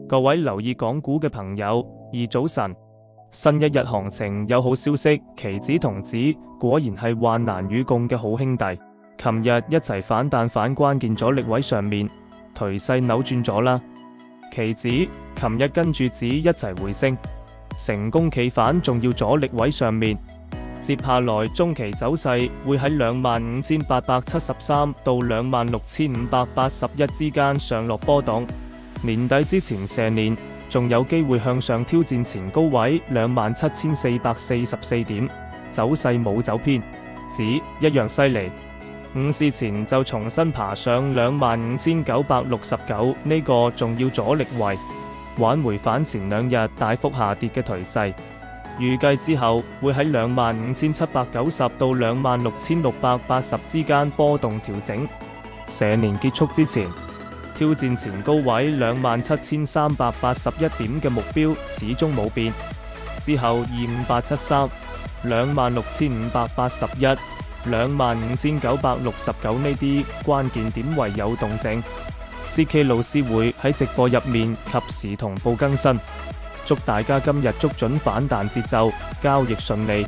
各位留意港股嘅朋友，早晨，新一日行情有好消息，期指同指果然係患難與共嘅好兄弟，琴日一齊反彈反關鍵阻力位上面，頹勢扭轉咗啦。期指琴日跟住指一齊回升，成功企反重要阻力位上面。接下來中期走勢會喺25,873到26,581之間上落波動，年底之前蛇年仲有機會向上挑戰前高位27,444點，走勢冇走偏，指一樣犀利。午市前就重新爬上25,969呢個重要阻力位，挽回返前兩日大幅下跌嘅頹勢。預計之後會喺25,790到26,680之間波動調整。蛇年結束之前，挑戰前高位27,381點嘅目標始終冇變。之後25873、26,581、25,969呢啲關鍵點位有動靜。CK 老師會喺直播入面及時同步更新。祝大家今日捉準反彈節奏，交易順利。